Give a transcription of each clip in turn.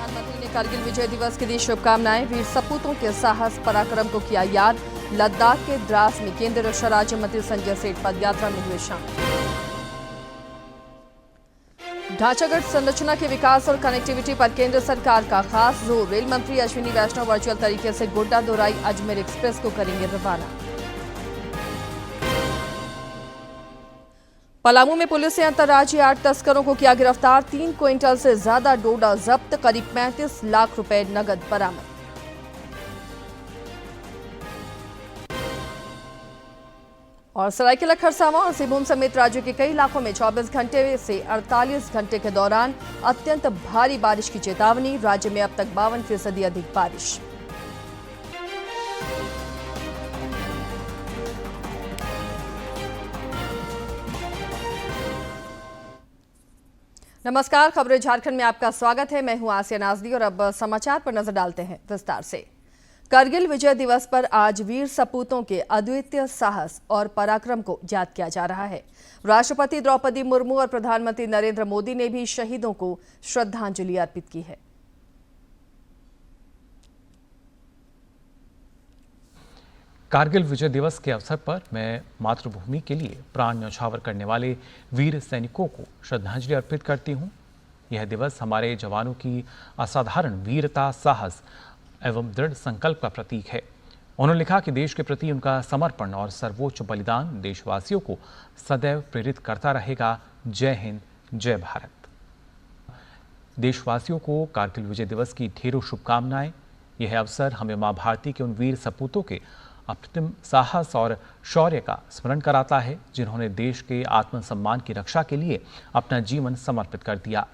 प्रधानमंत्री ने कारगिल विजय दिवस की दी शुभकामनाएं। वीर सपूतों के साहस पराक्रम को किया याद। लद्दाख के द्रास में केंद्रीय रक्षा राज्य मंत्री संजय सेठ पदयात्रा में हुए शामिल। ढांचागत संरचना के विकास और कनेक्टिविटी पर केंद्र सरकार का खास जोर। रेल मंत्री अश्विनी वैष्णव वर्चुअल तरीके से गोड्डा दोराई अजमेर एक्सप्रेस को करेंगे रवाना। पलामू में पुलिस ने अंतर्राज्यीय 8 तस्करों को किया गिरफ्तार। 3 क्विंटल से ज्यादा डोडा जब्त, करीब 35 लाख रुपए नगद बरामद। और सरायकेला खरसावां और सिंहभूम समेत राज्य के कई इलाकों में 24 घंटे से 48 घंटे के दौरान अत्यंत भारी बारिश की चेतावनी। राज्य में अब तक 52% अधिक बारिश। नमस्कार, खबरें झारखंड में आपका स्वागत है। मैं हूं आसिया नाजदी और अब समाचार पर नजर डालते हैं विस्तार से। कारगिल विजय दिवस पर आज वीर सपूतों के अद्वितीय साहस और पराक्रम को याद किया जा रहा है। राष्ट्रपति द्रौपदी मुर्मू और प्रधानमंत्री नरेंद्र मोदी ने भी शहीदों को श्रद्धांजलि अर्पित की है। कारगिल विजय दिवस के अवसर पर मैं मातृभूमि के लिए प्राण न्यौछावर करने वाले वीर सैनिकों को श्रद्धांजलि अर्पित करती हूं। यह दिवस हमारे जवानों की असाधारण वीरता, साहस एवं दृढ़ संकल्प का प्रतीक है। उन्होंने लिखा कि देश के प्रति उनका समर्पण और सर्वोच्च बलिदान देशवासियों को सदैव प्रेरित करता रहेगा। जय हिंद, जय भारत। देशवासियों को कारगिल विजय दिवस की ढेरों शुभकामनाएं। यह अवसर हमें मां भारती के उन वीर सपूतों के अप्रतिम साहस और शौर्य का स्मरण कराता है, जिन्होंने देश के आत्मसम्मान की रक्षा के लिए अपना जीवन समर्पित कर दिया।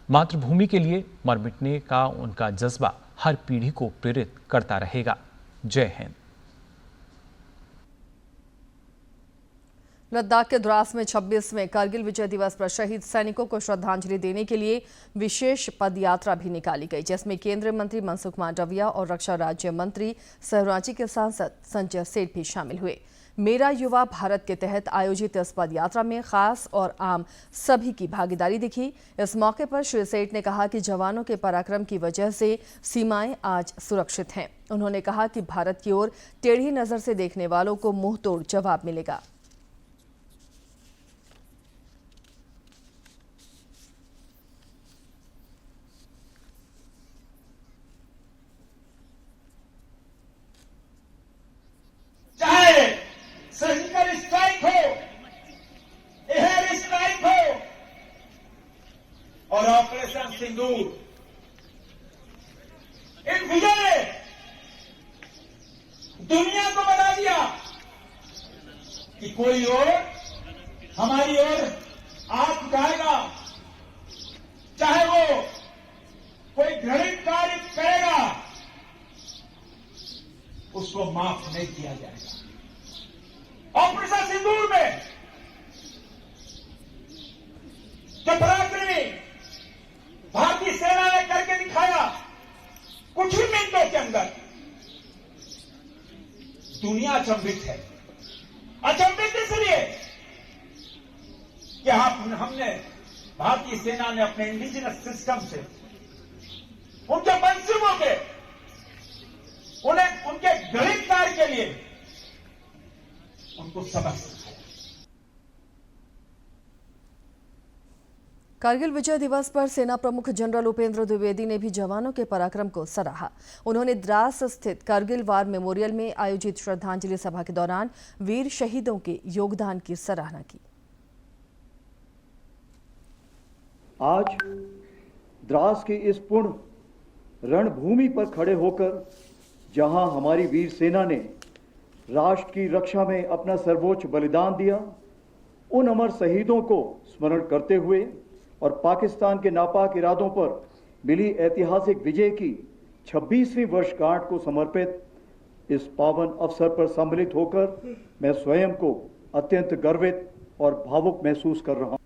मातृभूमि के लिए मर मिटने का उनका जज्बा हर पीढ़ी को प्रेरित करता रहेगा। जय हिंद। लद्दाख के द्रास में 26वें कारगिल विजय दिवस पर शहीद सैनिकों को श्रद्धांजलि देने के लिए विशेष पदयात्रा भी निकाली गई, जिसमें केंद्रीय मंत्री मनसुख मांडविया और रक्षा राज्य मंत्री सह राज्य के सांसद संजय सेठ भी शामिल हुए। मेरा युवा भारत के तहत आयोजित इस पदयात्रा में खास और आम सभी की भागीदारी दिखी। इस मौके पर श्री सेठ ने कहा कि जवानों के पराक्रम की वजह से सीमाएं आज सुरक्षित हैं। उन्होंने कहा कि भारत की ओर टेढ़ी नजर से देखने वालों को मुंहतोड़ जवाब मिलेगा। सर्जिकल स्ट्राइक हो, एयर स्ट्राइक हो और ऑपरेशन सिंदूर, इन विजय ने दुनिया को बता दिया कि कोई और हमारी ओर आंख उठाएगा, चाहे वो कोई घृणित कार्य करेगा, उसको माफ नहीं किया जाएगा। ऑपरेशन सिंदूर में जो पराक्रमी भारतीय सेना ने करके दिखाया, कुछ ही मिनटों के अंदर दुनिया अचंभित है। अचंभित इसलिए कि हमने भारतीय सेना ने अपने इंडिजिनस सिस्टम से उनके मंसूबों के उनके गणित कार्य के लिए उनको सबक सिखाया। कारगिल विजय दिवस पर सेना प्रमुख जनरल उपेंद्र द्विवेदी ने भी जवानों के पराक्रम को सराहा। उन्होंने द्रास स्थित कारगिल वार मेमोरियल में आयोजित श्रद्धांजलि सभा के दौरान वीर शहीदों के योगदान की सराहना की। आज द्रास की इस पूर्ण रणभूमि पर खड़े होकर जहां हमारी वीर सेना ने राष्ट्र की रक्षा में अपना सर्वोच्च बलिदान दिया, उन अमर शहीदों को स्मरण करते हुए और पाकिस्तान के नापाक इरादों पर मिली ऐतिहासिक विजय की 26वीं वर्षगांठ को समर्पित इस पावन अवसर पर सम्मिलित होकर मैं स्वयं को अत्यंत गर्वित और भावुक महसूस कर रहा हूं।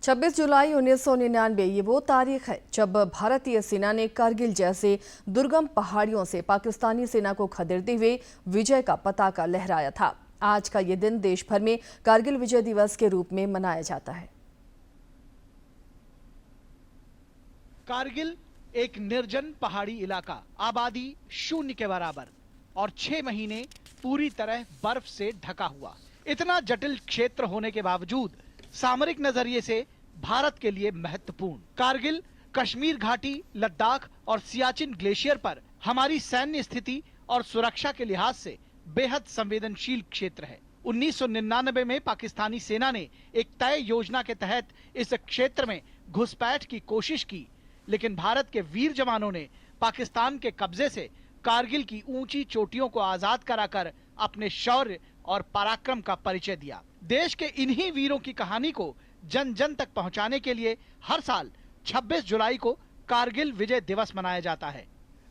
26 जुलाई 1999 ये वो तारीख है जब भारतीय सेना ने कारगिल जैसे दुर्गम पहाड़ियों से पाकिस्तानी सेना को खदेड़ते हुए विजय का पताका लहराया था। आज का ये दिन देश भर में कारगिल विजय दिवस के रूप में मनाया जाता है। कारगिल एक निर्जन पहाड़ी इलाका, आबादी शून्य के बराबर और 6 महीने पूरी तरह बर्फ से ढका हुआ। इतना जटिल क्षेत्र होने के बावजूद सामरिक नजरिए से भारत के लिए महत्वपूर्ण। कारगिल कश्मीर घाटी, लद्दाख और सियाचिन ग्लेशियर पर हमारी सैन्य स्थिति और सुरक्षा के लिहाज से बेहद संवेदनशील क्षेत्र है। 1999 में पाकिस्तानी सेना ने एक तय योजना के तहत इस क्षेत्र में घुसपैठ की कोशिश की, लेकिन भारत के वीर जवानों ने पाकिस्तान के कब्जे से कारगिल की ऊंची चोटियों को आजाद कराकर अपने शौर्य और पराक्रम का परिचय दिया। देश के इन्हीं वीरों की कहानी को जन जन तक पहुंचाने के लिए हर साल 26 जुलाई को कारगिल विजय दिवस मनाया जाता है।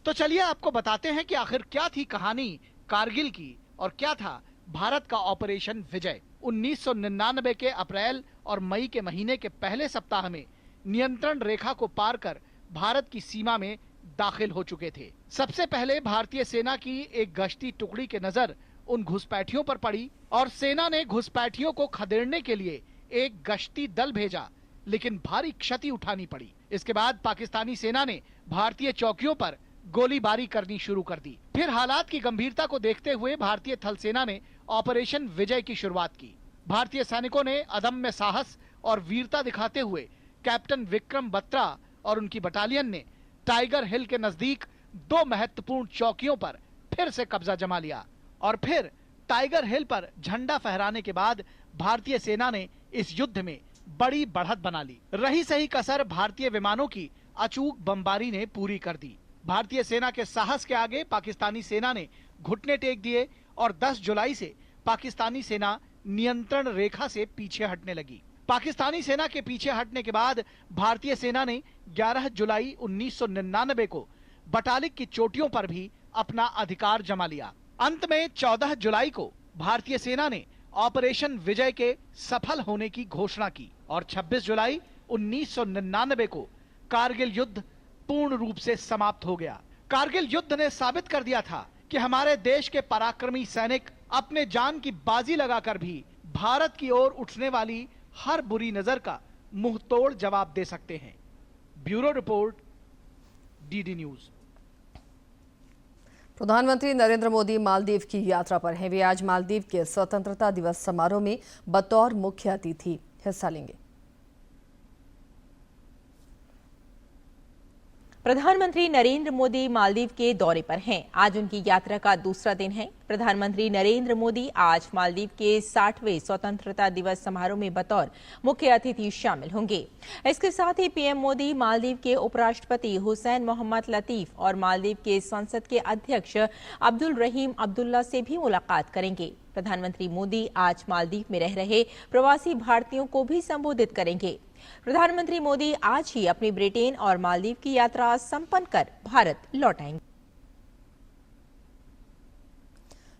तो चलिए आपको बताते हैं कि आखिर क्या थी कहानी कारगिल की और क्या था भारत का ऑपरेशन विजय। 1999 के अप्रैल और मई के महीने के पहले सप्ताह में नियंत्रण रेखा को पार कर भारत की सीमा में दाखिल हो चुके थे। सबसे पहले भारतीय सेना की एक गश्ती टुकड़ी की नजर उन घुसपैठियों पर पड़ी और सेना ने घुसपैठियों को खदेड़ने के लिए एक गश्ती दल भेजा, लेकिन भारी क्षति उठानी पड़ी। इसके बाद पाकिस्तानी सेना ने भारतीय चौकियों पर गोलीबारी करनी शुरू कर दी। फिर हालात की गंभीरता को देखते हुए भारतीय थल सेना ने ऑपरेशन विजय की शुरुआत की। भारतीय सैनिकों ने अदम्य साहस और वीरता दिखाते हुए कैप्टन विक्रम बत्रा और उनकी बटालियन ने टाइगर हिल के नजदीक 2 महत्वपूर्ण चौकियों पर फिर से कब्जा जमा लिया और फिर टाइगर हिल पर झंडा फहराने के बाद भारतीय सेना ने इस युद्ध में बड़ी बढ़त बना ली। रही सही कसर भारतीय विमानों की अचूक बमबारी ने पूरी कर दी। भारतीय सेना के साहस के आगे पाकिस्तानी सेना ने घुटने टेक दिए और 10 जुलाई से पाकिस्तानी सेना नियंत्रण रेखा से पीछे हटने लगी। पाकिस्तानी सेना के पीछे हटने के बाद भारतीय सेना ने 11 जुलाई 1999 को बटालिक की चोटियों पर भी अपना अधिकार जमा लिया। अंत में 14 जुलाई को भारतीय सेना ने ऑपरेशन विजय के सफल होने की घोषणा की और 26 जुलाई 1999 को कारगिल युद्ध पूर्ण रूप से समाप्त हो गया। कारगिल युद्ध ने साबित कर दिया था कि हमारे देश के पराक्रमी सैनिक अपने जान की बाजी लगाकर भी भारत की ओर उठने वाली हर बुरी नजर का मुंह तोड़ जवाब दे सकते हैं। Bureau report, DD news. प्रधानमंत्री नरेंद्र मोदी मालदीव की यात्रा पर हैं। वे आज मालदीव के स्वतंत्रता दिवस समारोह में बतौर मुख्य अतिथि हिस्सा लेंगे। प्रधानमंत्री नरेंद्र मोदी मालदीव के दौरे पर हैं। आज उनकी यात्रा का दूसरा दिन है। प्रधानमंत्री नरेंद्र मोदी आज मालदीव के 60वें स्वतंत्रता दिवस समारोह में बतौर मुख्य अतिथि शामिल होंगे। इसके साथ ही पीएम मोदी मालदीव के उपराष्ट्रपति हुसैन मोहम्मद लतीफ और मालदीव के संसद के अध्यक्ष अब्दुल रहीम अब्दुल्ला से भी मुलाकात करेंगे। प्रधानमंत्री मोदी आज मालदीव में रह रहे प्रवासी भारतीयों को भी संबोधित करेंगे। प्रधानमंत्री मोदी आज ही अपनी ब्रिटेन और मालदीव की यात्रा संपन्न कर भारत लौट आएंगे।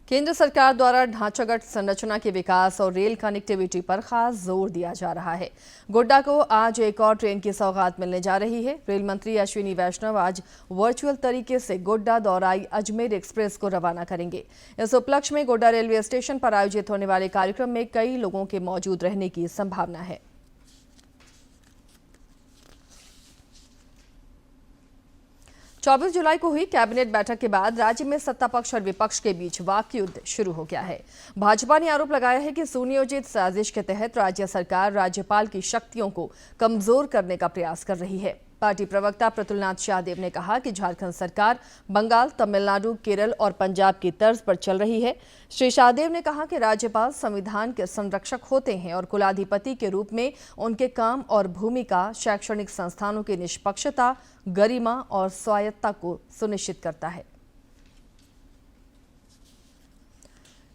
केंद्र सरकार द्वारा ढांचागत संरचना के विकास और रेल कनेक्टिविटी पर खास जोर दिया जा रहा है। गोड्डा को आज एक और ट्रेन की सौगात मिलने जा रही है। रेल मंत्री अश्विनी वैष्णव आज वर्चुअल तरीके से गोड्डा दौराई अजमेर एक्सप्रेस को रवाना करेंगे। इस उपलक्ष्य में गोड्डा रेलवे स्टेशन पर आयोजित होने वाले कार्यक्रम में कई लोगों के मौजूद रहने की संभावना है। 24 जुलाई को हुई कैबिनेट बैठक के बाद राज्य में सत्ता पक्ष और विपक्ष के बीच वाक युद्ध शुरू हो गया है। भाजपा ने आरोप लगाया है कि सुनियोजित साजिश के तहत राज्य सरकार राज्यपाल की शक्तियों को कमजोर करने का प्रयास कर रही है। पार्टी प्रवक्ता प्रतुलनाथ शाहदेव ने कहा कि झारखंड सरकार बंगाल, तमिलनाडु, केरल और पंजाब की तर्ज पर चल रही है। श्री शाहदेव ने कहा कि राज्यपाल संविधान के संरक्षक होते हैं और कुलाधिपति के रूप में उनके काम और भूमिका शैक्षणिक संस्थानों की निष्पक्षता, गरिमा और स्वायत्तता को सुनिश्चित करता है।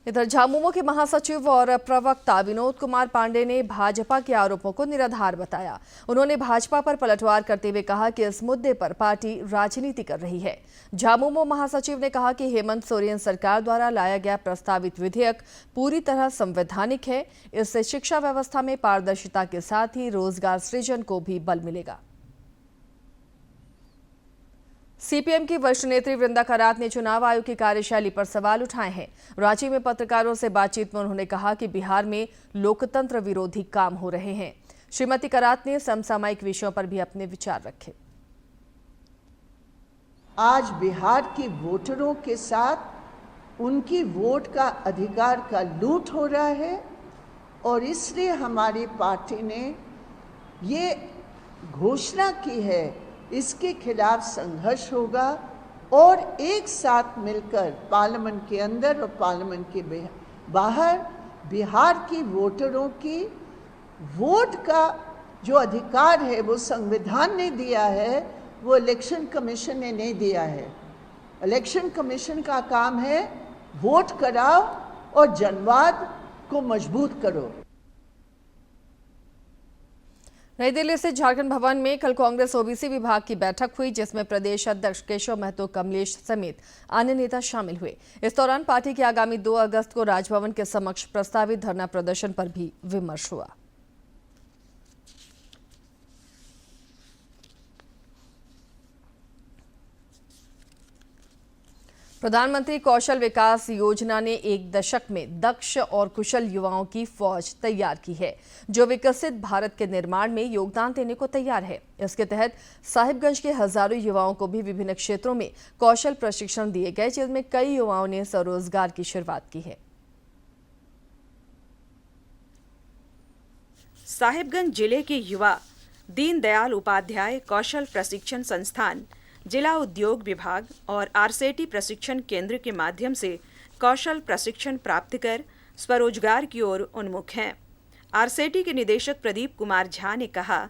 इधर झामुमो के महासचिव और प्रवक्ता विनोद कुमार पांडे ने भाजपा के आरोपों को निराधार बताया। उन्होंने भाजपा पर पलटवार करते हुए कहा कि इस मुद्दे पर पार्टी राजनीति कर रही है। झामुमो महासचिव ने कहा कि हेमंत सोरेन सरकार द्वारा लाया गया प्रस्तावित विधेयक पूरी तरह संवैधानिक है। इससे शिक्षा व्यवस्था में पारदर्शिता के साथ ही रोजगार सृजन को भी बल मिलेगा। सीपीएम की वरिष्ठ नेत्री वृंदा करात ने चुनाव आयोग की कार्यशैली पर सवाल उठाए हैं। रांची में पत्रकारों से बातचीत में उन्होंने कहा कि बिहार में लोकतंत्र विरोधी काम हो रहे हैं। श्रीमती करात ने समसामयिक विषयों पर भी अपने विचार रखे। आज बिहार के वोटरों के साथ उनकी वोट का अधिकार का लूट हो रहा है और इसलिए हमारी पार्टी ने ये घोषणा की है इसके खिलाफ संघर्ष होगा और एक साथ मिलकर पार्लियामेंट के अंदर और पार्लियामेंट के बाहर बिहार की वोटरों की वोट का जो अधिकार है वो संविधान ने दिया है, वो इलेक्शन कमीशन ने नहीं दिया है। इलेक्शन कमीशन का काम है वोट कराओ और जनवाद को मजबूत करो। नई दिल्ली से झारखंड भवन में कल कांग्रेस ओबीसी विभाग की बैठक हुई, जिसमें प्रदेश अध्यक्ष केशव महतो कमलेश समेत अन्य नेता शामिल हुए। इस दौरान पार्टी के आगामी 2 अगस्त को राजभवन के समक्ष प्रस्तावित धरना प्रदर्शन पर भी विमर्श हुआ। प्रधानमंत्री कौशल विकास योजना ने 1 दशक में दक्ष और कुशल युवाओं की फौज तैयार की है, जो विकसित भारत के निर्माण में योगदान देने को तैयार है। इसके तहत साहिबगंज के हजारों युवाओं को भी विभिन्न क्षेत्रों में कौशल प्रशिक्षण दिए गए, जिसमें कई युवाओं ने स्वरोजगार की शुरुआत की है। साहिबगंज जिले के युवा दीनदयाल उपाध्याय कौशल प्रशिक्षण संस्थान, जिला उद्योग विभाग और आरसेटी प्रशिक्षण केंद्र के माध्यम से कौशल प्रशिक्षण प्राप्त कर स्वरोजगार की ओर उन्मुख हैं। आरसेटी के निदेशक प्रदीप कुमार झा ने कहा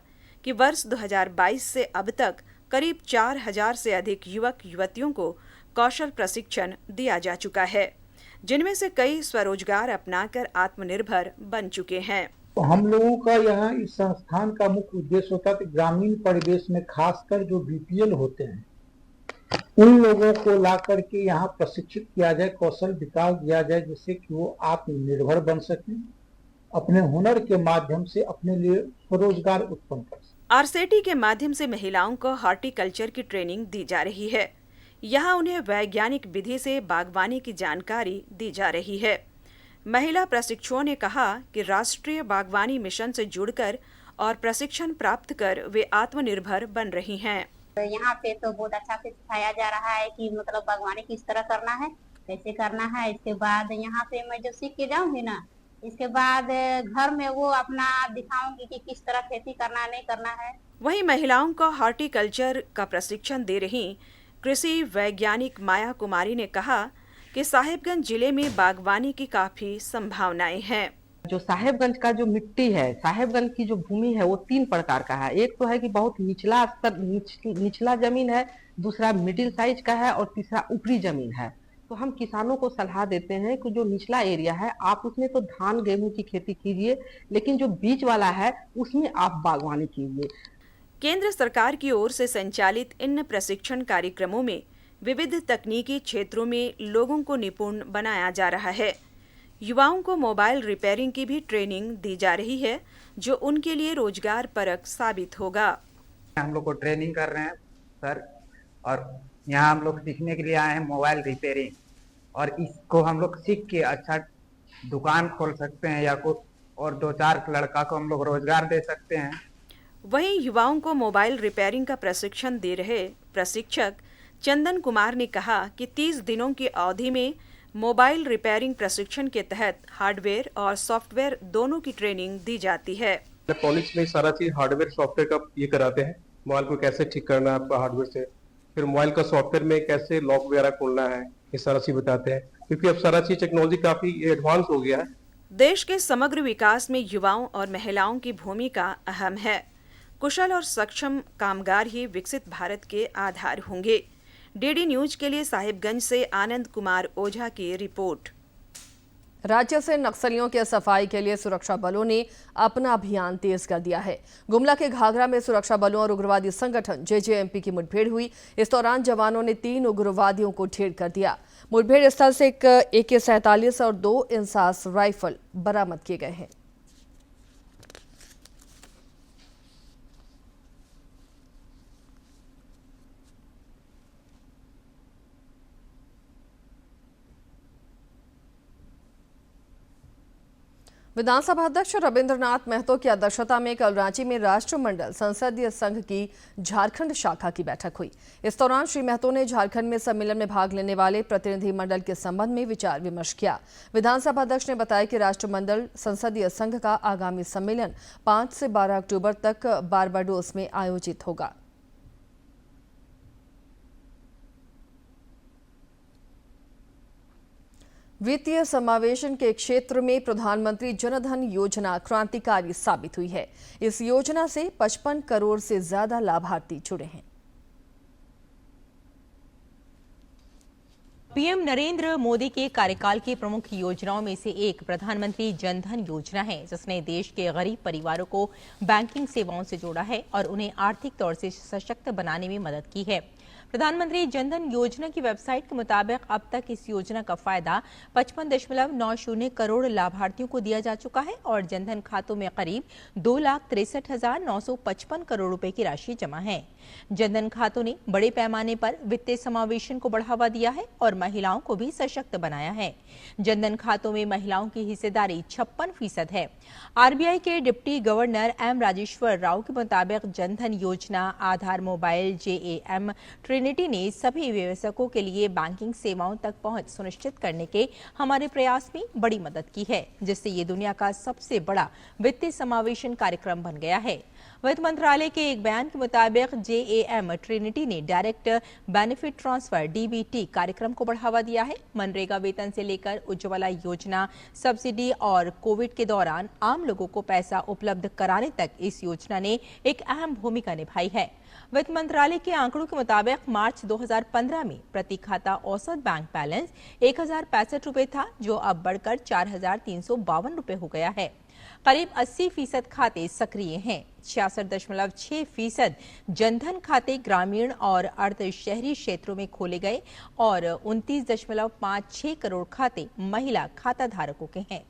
कि वर्ष 2022 से अब तक करीब 4000 से अधिक युवक युवतियों को कौशल प्रशिक्षण दिया जा चुका है, जिनमें से कई स्वरोजगार अपनाकर आत्मनिर्भर बन चुके हैं। तो हम लोगों का यहाँ इस संस्थान का मुख्य उद्देश्य होता है कि ग्रामीण परिवेश में खासकर जो बीपीएल होते हैं उन लोगों को ला करके यहाँ प्रशिक्षित किया जाए, कौशल विकास दिया जाए, जिससे कि वो आत्मनिर्भर बन सकें, अपने हुनर के माध्यम से अपने लिए स्वरोजगार उत्पन्न कर सकें। आरसेटी के माध्यम से महिलाओं को हॉर्टिकल्चर की ट्रेनिंग दी जा रही है। यहाँ उन्हें वैज्ञानिक विधि से बागवानी की जानकारी दी जा रही है। महिला प्रशिक्षुओं ने कहा कि राष्ट्रीय बागवानी मिशन से जुड़कर और प्रशिक्षण प्राप्त कर वे आत्मनिर्भर बन रही हैं। यहाँ पे तो बहुत अच्छा से सिखाया जा रहा है कि मतलब बागवानी किस तरह करना है, कैसे करना है। इसके बाद यहाँ पे मैं जो सीख के जाऊंगी ना, इसके बाद घर में वो अपना दिखाऊंगी कि किस तरह खेती करना नहीं करना है। वहीं महिलाओं को हॉर्टिकल्चर का प्रशिक्षण दे रही कृषि वैज्ञानिक माया कुमारी ने कहा कि साहिबगंज जिले में बागवानी की काफी संभावनाएं हैं। जो साहिबगंज का जो मिट्टी है, साहिबगंज की जो भूमि है वो 3 प्रकार का है। एक तो है कि बहुत निचला स्तर निचला जमीन है, दूसरा मिडिल साइज का है और तीसरा ऊपरी जमीन है। तो हम किसानों को सलाह देते हैं कि जो निचला एरिया है आप उसमें तो धान गेहूं की खेती कीजिए, लेकिन जो बीच वाला है उसमें आप बागवानी कीजिए। केंद्र सरकार की ओर से संचालित इन प्रशिक्षण कार्यक्रमों में विविध तकनीकी क्षेत्रों में लोगों को निपुण बनाया जा रहा है। युवाओं को मोबाइल रिपेयरिंग की भी ट्रेनिंग दी जा रही है, जो उनके लिए रोजगार परक साबित होगा। हम लोग को ट्रेनिंग कर रहे हैं सर, और यहाँ हम लोग सीखने के लिए आए हैं मोबाइल रिपेयरिंग, और इसको हम लोग सीख के अच्छा दुकान खोल सकते हैं या कुछ और 2-4 लड़का को हम लोग रोजगार दे सकते हैं। वहीं युवाओं को मोबाइल रिपेयरिंग का प्रशिक्षण दे रहे प्रशिक्षक चंदन कुमार ने कहा कि 30 दिनों की अवधि में मोबाइल रिपेयरिंग प्रशिक्षण के तहत हार्डवेयर और सॉफ्टवेयर दोनों की ट्रेनिंग दी जाती है। इलेक्ट्रॉनिक्स में सारा चीज हार्डवेयर सॉफ्टवेयर का ये कराते हैं। मोबाइल को कैसे ठीक करना है आपका हार्डवेयर से, फिर मोबाइल का सॉफ्टवेयर में कैसे लॉक वगैरह खोलना है, ये सारा चीज बताते हैं, क्योंकि अब सारा चीज टेक्नोलॉजी काफी एडवांस हो गया है। देश के समग्र विकास में युवाओं और महिलाओं की भूमिका अहम है। कुशल और सक्षम कामगार ही विकसित भारत के आधार होंगे। डीडी न्यूज के लिए साहिबगंज से आनंद कुमार ओझा की रिपोर्ट। राज्य से नक्सलियों के सफाई के लिए सुरक्षा बलों ने अपना अभियान तेज कर दिया है। गुमला के घाघरा में सुरक्षा बलों और उग्रवादी संगठन जेजेएमपी की मुठभेड़ हुई। इस दौरान जवानों ने 3 उग्रवादियों को ढेर कर दिया। मुठभेड़ स्थल से एक AK-47 और 2 इंसास राइफल बरामद किए गए हैं। विधानसभा अध्यक्ष रविंद्रनाथ महतो की अध्यक्षता में कल रांची में राष्ट्रमंडल संसदीय संघ की झारखंड शाखा की बैठक हुई। इस दौरान श्री महतो ने झारखंड में सम्मेलन में भाग लेने वाले प्रतिनिधि मंडल के संबंध में विचार विमर्श किया। विधानसभा अध्यक्ष ने बताया कि राष्ट्रमंडल संसदीय संघ का आगामी सम्मेलन 5 से 12 अक्टूबर तक बारबाडोस में आयोजित होगा। वित्तीय समावेशन के क्षेत्र में प्रधानमंत्री जनधन योजना क्रांतिकारी साबित हुई है। इस योजना से 55 करोड़ से ज्यादा लाभार्थी जुड़े हैं। पीएम नरेंद्र मोदी के कार्यकाल की प्रमुख योजनाओं में से एक प्रधानमंत्री जनधन योजना है, जिसने देश के गरीब परिवारों को बैंकिंग सेवाओं से जोड़ा है और उन्हें आर्थिक तौर से सशक्त बनाने में मदद की है। प्रधानमंत्री जनधन योजना की वेबसाइट के मुताबिक अब तक इस योजना का फायदा 55.90 करोड़ लाभार्थियों को दिया जा चुका है और जनधन खातों में करीब 2,63,955 करोड़ रुपए की राशि जमा है। जनधन खातों ने बड़े पैमाने पर वित्तीय समावेशन को बढ़ावा दिया है और महिलाओं को भी सशक्त बनाया है। जनधन खातों में महिलाओं की हिस्सेदारी 56% है। आरबीआई के deputy governor M Rajeshwar Rao के मुताबिक जनधन योजना, आधार मोबाइल, जेएएम, ट्रिनिटी ने सभी व्यवसायियों के लिए बैंकिंग सेवाओं तक पहुंच सुनिश्चित करने के हमारे प्रयास में बड़ी मदद की है, जिससे ये दुनिया का सबसे बड़ा वित्तीय समावेशन कार्यक्रम बन गया है। वित्त मंत्रालय के एक बयान के मुताबिक जेएएम ट्रिनिटी ने डायरेक्ट बेनिफिट ट्रांसफर डीबीटी कार्यक्रम को बढ़ावा दिया है। मनरेगा वेतन से लेकर उज्ज्वला योजना, सब्सिडी और कोविड के दौरान आम लोगों को पैसा उपलब्ध कराने तक इस योजना ने एक अहम भूमिका निभाई है। वित्त मंत्रालय के आंकड़ों के मुताबिक मार्च 2015 में प्रति खाता औसत बैंक बैलेंस 1,065 रुपए था, जो अब बढ़कर 4,352 रुपए हो गया है। करीब 80% खाते सक्रिय हैं। 66.6% जनधन खाते ग्रामीण और अर्ध शहरी क्षेत्रों में खोले गए और 29.56 करोड़ खाते महिला खाता धारकों के हैं।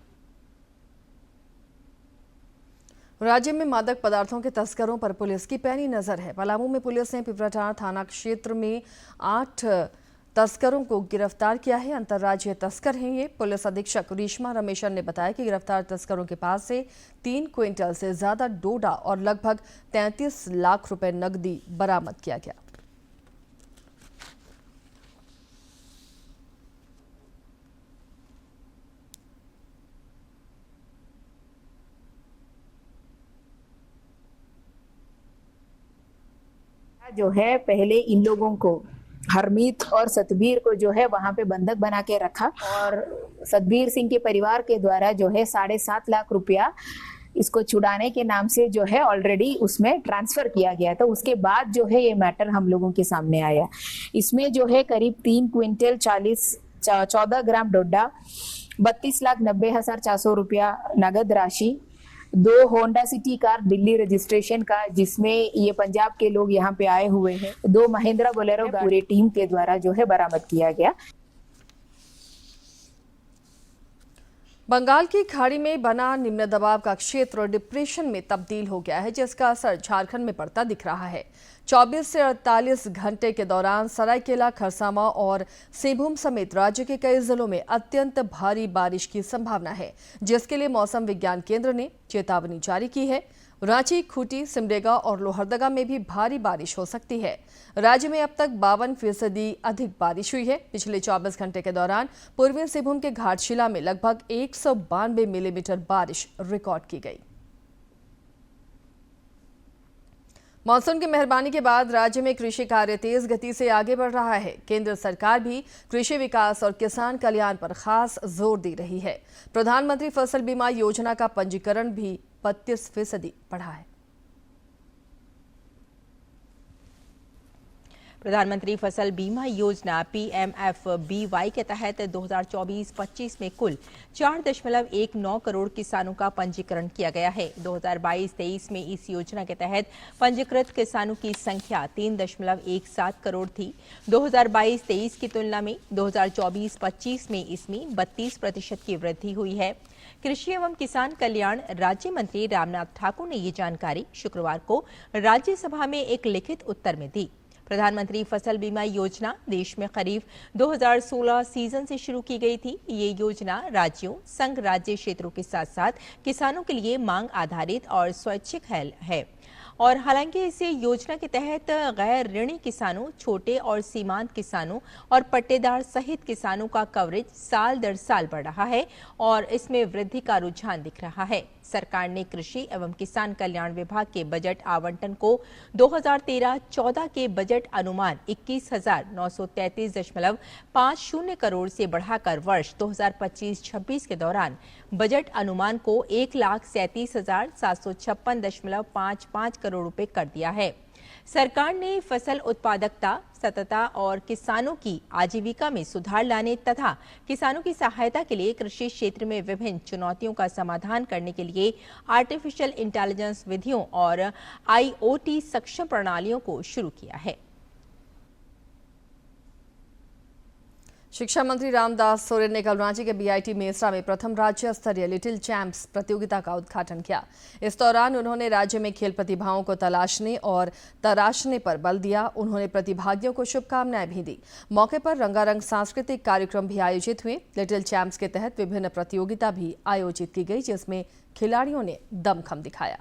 राज्य में मादक पदार्थों के तस्करों पर पुलिस की पैनी नजर है। पलामू में पुलिस ने पिपराटांड थाना क्षेत्र में 8 तस्करों को गिरफ्तार किया है। अंतर्राज्यीय तस्कर हैं ये। पुलिस अधीक्षक रेशमा रमेशन ने बताया कि गिरफ्तार तस्करों के पास से 3 क्विंटल से ज्यादा डोडा और लगभग 33 लाख रुपए नकदी बरामद किया गया। जो है पहले इन लोगों को हरमीत और सतबीर को जो है वहां पे बंधक बना के रखा और सतबीर सिंह के परिवार के द्वारा जो है 7.5 लाख रुपया इसको छुड़ाने के नाम से जो है ऑलरेडी उसमें ट्रांसफर किया गया था। उसके बाद जो है ये मैटर हम लोगों के सामने आया। इसमें जो है करीब 3 क्विंटल 14 ग्राम डोडा, 32,90,400 रुपया नगद राशि, 2 Honda city car Delhi registration का जिसमें ये पंजाब के लोग यहाँ पे आए हुए हैं, 2 महिंद्रा बोलेरो पूरे टीम के द्वारा जो है बरामद किया गया। बंगाल की खाड़ी में बना निम्न दबाव का क्षेत्र डिप्रेशन में तब्दील हो गया है, जिसका असर झारखंड में पड़ता दिख रहा है। 24 से 48 घंटे के दौरान सरायकेला, खरसावां और सिंहभूम समेत राज्य के कई जिलों में अत्यंत भारी बारिश की संभावना है, जिसके लिए मौसम विज्ञान केंद्र ने चेतावनी जारी की है। रांची, खूंटी, सिमडेगा और लोहरदगा में भी भारी बारिश हो सकती है। राज्य में अब तक 52% अधिक बारिश हुई है। पिछले 24 घंटे के दौरान पूर्वी सिंहभूम के घाटशिला में लगभग 192 मिलीमीटर बारिश रिकॉर्ड की गई। मॉनसून की मेहरबानी के बाद राज्य में कृषि कार्य तेज गति से आगे बढ़ रहा है। केंद्र सरकार भी कृषि विकास और किसान कल्याण पर खास जोर दे रही है। प्रधानमंत्री फसल बीमा योजना का पंजीकरण भी 32% बढ़ा है। प्रधानमंत्री फसल बीमा योजना पीएमएफबीवाई के तहत 2024-25 में कुल 4.19 करोड़ किसानों का पंजीकरण किया गया है। 2022-23 में इस योजना के तहत पंजीकृत किसानों की संख्या 3.17 करोड़ थी। 2022-23 की तुलना में 2024-25 में इसमें 32% की वृद्धि हुई है। कृषि एवं किसान कल्याण राज्य मंत्री रामनाथ ठाकुर ने ये जानकारी शुक्रवार को राज्यसभा में एक लिखित उत्तर में दी। प्रधानमंत्री फसल बीमा योजना देश में करीब 2016 सीजन से शुरू की गई थी। ये योजना राज्यों, संघ राज्य क्षेत्रों के साथ साथ किसानों के लिए मांग आधारित और स्वैच्छिक है और हालांकि इस योजना के तहत गैर ऋणी किसानों, छोटे और सीमांत किसानों और पट्टेदार सहित किसानों का कवरेज साल दर साल बढ़ रहा है और इसमें वृद्धि का रुझान दिख रहा है। सरकार ने कृषि एवं किसान कल्याण विभाग के बजट आवंटन को 2013-14 के बजट अनुमान 21,933.50 करोड़ से बढ़ाकर वर्ष 2025-26 के दौरान बजट अनुमान को 1,37,756.55 करोड़ रुपए कर दिया है। सरकार ने फसल उत्पादकता, सततता और किसानों की आजीविका में सुधार लाने तथा किसानों की सहायता के लिए कृषि क्षेत्र में विभिन्न चुनौतियों का समाधान करने के लिए आर्टिफिशियल इंटेलिजेंस विधियों और IoT सक्षम प्रणालियों को शुरू किया है। शिक्षा मंत्री रामदास सोरेन ने कल रांची के BIT मेसरा में प्रथम राज्य स्तरीय लिटिल चैंप्स प्रतियोगिता का उद्घाटन किया। इस दौरान उन्होंने राज्य में खेल प्रतिभाओं को तलाशने और तराशने पर बल दिया। उन्होंने प्रतिभागियों को शुभकामनाएं भी दी। मौके पर रंगारंग सांस्कृतिक कार्यक्रम भी आयोजित हुए। लिटिल चैंप्स के तहत विभिन्न प्रतियोगिता भी आयोजित की गई, जिसमें खिलाड़ियों ने दमखम दिखाया।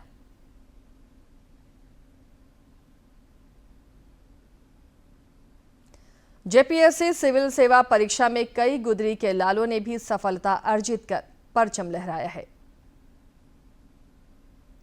JPSC सिविल सेवा परीक्षा में कई गुदरी के लालों ने भी सफलता अर्जित कर परचम लहराया है।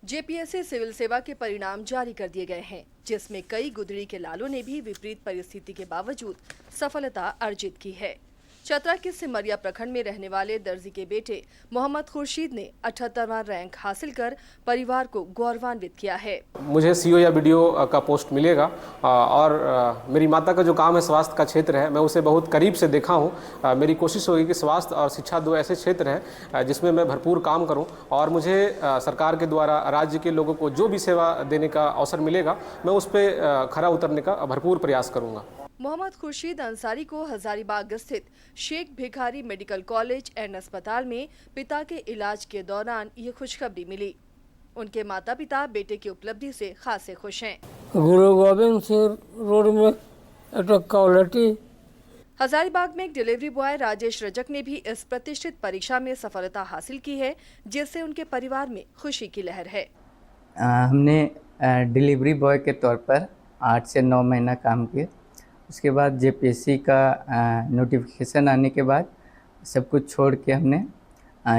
JPSC सिविल सेवा के परिणाम जारी कर दिए गए हैं, जिसमें कई गुदरी के लालों ने भी विपरीत परिस्थिति के बावजूद सफलता अर्जित की है। चतरा के सिमरिया प्रखंड में रहने वाले दर्जी के बेटे मोहम्मद खुर्शीद ने 78वां रैंक हासिल कर परिवार को गौरवान्वित किया है। मुझे CO या BDO का पोस्ट मिलेगा और मेरी माता का जो काम है स्वास्थ्य का क्षेत्र है, मैं उसे बहुत करीब से देखा हूँ। मेरी कोशिश होगी कि स्वास्थ्य और शिक्षा दो ऐसे क्षेत्र हैं जिसमें मैं भरपूर काम करूँ और मुझे सरकार के द्वारा राज्य के लोगों को जो भी सेवा देने का अवसर मिलेगा, मैं उस पर खरा उतरने का भरपूर प्रयास करूँगा। मोहम्मद खुर्शीद अंसारी को हजारीबाग स्थित Sheikh Bhikhari medical college and अस्पताल में पिता के इलाज के दौरान ये खुशखबरी मिली। उनके माता पिता बेटे की उपलब्धि से खासे खुश हैं। गुरु गोविंद सिंह रोड में क्वालिटी। हजारीबाग में एक डिलीवरी बॉय राजेश रजक ने भी इस प्रतिष्ठित परीक्षा में सफलता हासिल की है, जिससे उनके परिवार में खुशी की लहर है। हमने डिलीवरी बॉय के तौर पर 8 से 9 महीना काम किया। उसके बाद JPSC का नोटिफिकेशन आने के बाद सब कुछ छोड़ के हमने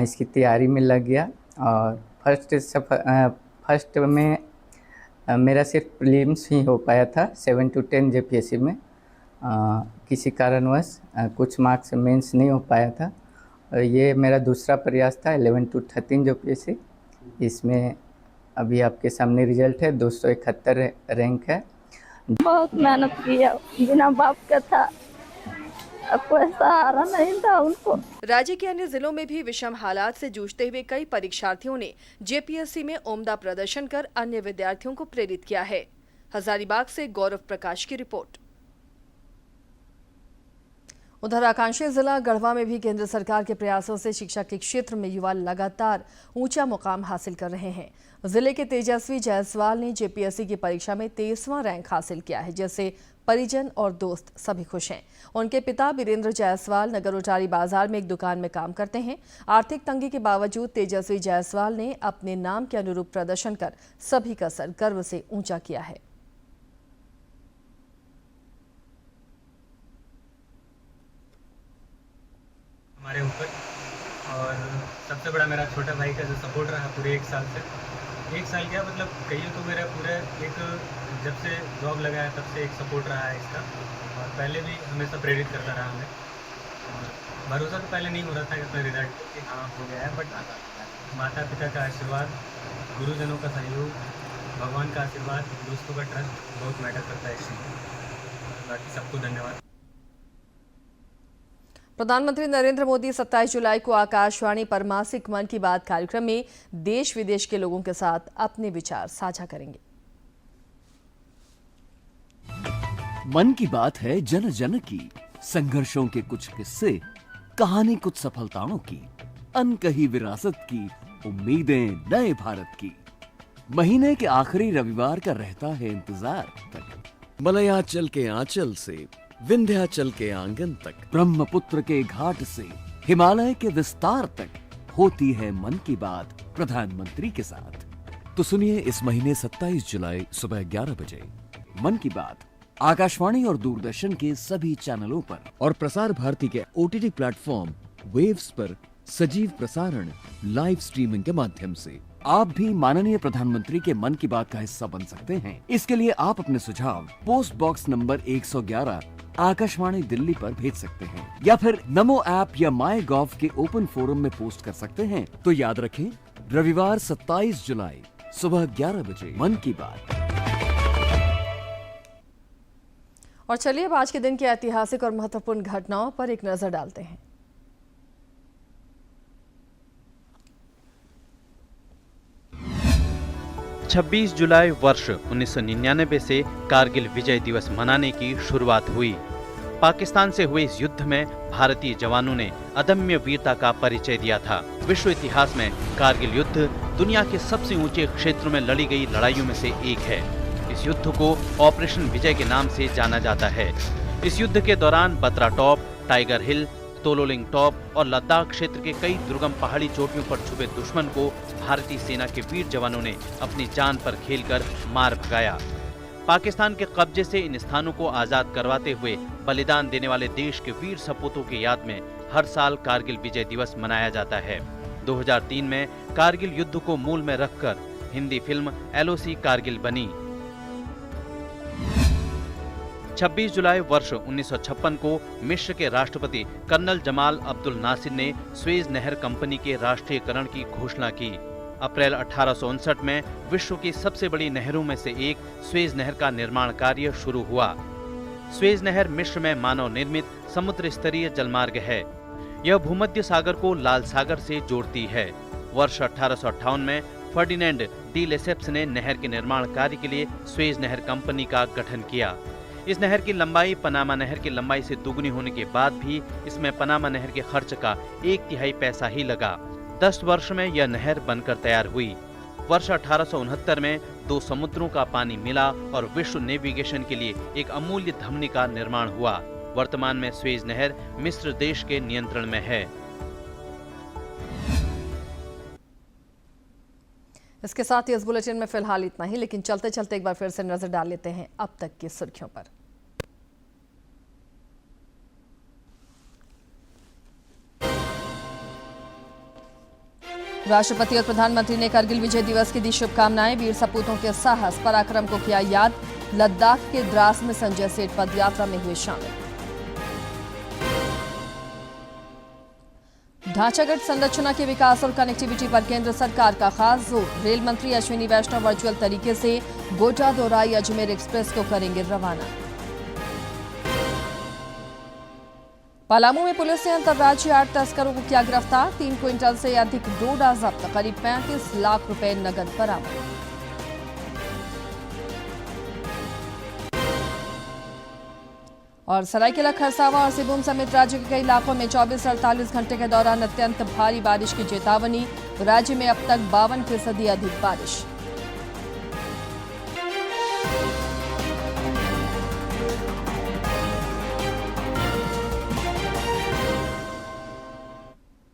इसकी तैयारी में लग गया और फर्स्ट में मेरा सिर्फ प्रीलिम्स ही हो पाया था 7 to 10 JPSC में। किसी कारणवश कुछ मार्क्स मेंस नहीं हो पाया था। ये मेरा दूसरा प्रयास था 11 to 13 JPSC। इसमें अभी आपके सामने रिजल्ट है, 271 रैंक है। बहुत मेहनत किया, बिना बाप का था, अब कोई सहारा नहीं था उनको। राज्य के अन्य जिलों में भी विषम हालात से जूझते हुए कई परीक्षार्थियों ने JPSC में उम्दा प्रदर्शन कर अन्य विद्यार्थियों को प्रेरित किया है। हजारीबाग से गौरव प्रकाश की रिपोर्ट। उधर आकांक्षी जिला गढ़वा में भी केंद्र सरकार के प्रयासों से शिक्षा के क्षेत्र में युवा लगातार ऊंचा मुकाम हासिल कर रहे हैं। जिले के तेजस्वी जायसवाल ने JPSC की परीक्षा में 23वां रैंक हासिल किया है, जिससे परिजन और दोस्त सभी खुश हैं। उनके पिता वीरेंद्र जायसवाल नगर उटारी बाजार में एक दुकान में काम करते हैं। आर्थिक तंगी के बावजूद तेजस्वी जायसवाल ने अपने नाम के अनुरूप प्रदर्शन कर सभी का सर गर्व से ऊंचा किया है। हमारे ऊपर और सबसे बड़ा मेरा छोटा भाई का जो सपोर्ट रहा पूरे 1 साल से, 1 साल क्या मतलब कहिए तो मेरा पूरा एक जब से जॉब लगा है तब से एक सपोर्ट रहा है इसका। और पहले भी हमेशा प्रेरित करता रहा हमें और भरोसा तो पहले नहीं हो रहा था इतना रिजल्ट कि हाँ हो गया है, बट माता पिता का आशीर्वाद, गुरुजनों का सहयोग, भगवान का आशीर्वाद, दोस्तों का ट्रस्ट बहुत मैटर करता है इसमें। बाकी सबको धन्यवाद। प्रधानमंत्री नरेंद्र मोदी 27 जुलाई को आकाशवाणी पर मासिक मन की बात कार्यक्रम में देश विदेश के लोगों के साथ अपने विचार साझा करेंगे। मन की बात है जन जन की, संघर्षों के कुछ किस्से, कहानी कुछ सफलताओं की, अनकही विरासत की, उम्मीदें नए भारत की। महीने के आखिरी रविवार का रहता है इंतजार तक मलयाचल के आंचल से विंध्याचल के आंगन तक, ब्रह्मपुत्र के घाट से हिमालय के विस्तार तक होती है मन की बात प्रधानमंत्री के साथ। तो सुनिए इस महीने 27 जुलाई सुबह 11 बजे मन की बात आकाशवाणी और दूरदर्शन के सभी चैनलों पर और प्रसार भारती के OTT प्लेटफॉर्म वेव्स पर सजीव प्रसारण लाइव स्ट्रीमिंग के माध्यम से। आप भी माननीय प्रधानमंत्री के मन की बात का हिस्सा बन सकते हैं। इसके लिए आप अपने सुझाव post box number 111 Akashvani Delhi पर भेज सकते हैं या फिर नमो ऐप या माई गॉव के ओपन फोरम में पोस्ट कर सकते हैं। तो याद रखें, रविवार 27 जुलाई सुबह 11 बजे मन की बात। और चलिए अब आज के दिन की ऐतिहासिक और महत्वपूर्ण घटनाओं पर एक नजर डालते हैं। छब्बीस जुलाई वर्ष 1999 से कारगिल विजय दिवस मनाने की शुरुआत हुई। पाकिस्तान से हुए इस युद्ध में भारतीय जवानों ने अदम्य वीरता का परिचय दिया था। विश्व इतिहास में कारगिल युद्ध दुनिया के सबसे ऊंचे क्षेत्रों में लड़ी गई लड़ाइयों में से एक है। इस युद्ध को ऑपरेशन विजय के नाम से जाना जाता है। इस युद्ध के दौरान बत्रा टॉप, टाइगर हिल, तोलोलिंग टॉप और लद्दाख क्षेत्र के कई दुर्गम पहाड़ी चोटियों पर छुपे दुश्मन को भारतीय सेना के वीर जवानों ने अपनी जान पर खेलकर मार भगाया। पाकिस्तान के कब्जे से इन स्थानों को आजाद करवाते हुए बलिदान देने वाले देश के वीर सपूतों की याद में हर साल कारगिल विजय दिवस मनाया जाता है। 2003 में कारगिल युद्ध को मूल में रखकर हिंदी फिल्म LOC कारगिल बनी। 26 जुलाई वर्ष 1956 को मिस्र के राष्ट्रपति कर्नल जमाल अब्दुल नासिर ने स्वेज नहर कंपनी के राष्ट्रीयकरण की घोषणा की। अप्रैल 1859 में विश्व की सबसे बड़ी नहरों में से एक स्वेज नहर का निर्माण कार्य शुरू हुआ। स्वेज नहर मिस्र में मानव निर्मित समुद्र स्तरीय जलमार्ग है। यह भूमध्य सागर को लाल सागर से जोड़ती है। वर्ष 1858 में फर्डिनेंड डी लेसेप्स ने नहर के निर्माण कार्य के लिए स्वेज नहर कंपनी का गठन किया। इस नहर की लंबाई पनामा नहर की लंबाई से दुगनी होने के बाद भी इसमें पनामा नहर के खर्च का 1/3 पैसा ही लगा। 10 वर्ष में यह नहर बनकर तैयार हुई। वर्ष 1869 में 2 समुद्रों का पानी मिला और विश्व नेविगेशन के लिए एक अमूल्य धमनी का निर्माण हुआ। वर्तमान में स्वेज नहर मिस्र देश के नियंत्रण में है। इसके साथ ही इस बुलेटिन में फिलहाल इतना ही, लेकिन चलते चलते एक बार फिर से नजर डाल लेते हैं अब तक की सुर्खियों पर। राष्ट्रपति और प्रधानमंत्री ने कारगिल विजय दिवस की दी शुभकामनाएं। वीर सपूतों के साहस पराक्रम को किया याद। लद्दाख के द्रास में संजय सेठ पदयात्रा में हुए शामिल। ढांचागत संरचना के विकास और कनेक्टिविटी पर केंद्र सरकार का खास जोर। रेल मंत्री अश्विनी वैष्णव वर्चुअल तरीके से गोटा दोराई अजमेर एक्सप्रेस को करेंगे रवाना। पलामू में पुलिस ने अंतर्राज्यीय 8 तस्करों को किया गिरफ्तार। 3 क्विंटल से अधिक डोडा जब्त, करीब 35 लाख रुपए नगद बरामद। और सरायकेला, खरसावां और सिबूम समेत राज्य के कई इलाकों में 24 से 48 घंटे के दौरान अत्यंत भारी बारिश की चेतावनी। राज्य में अब तक 52% अधिक बारिश।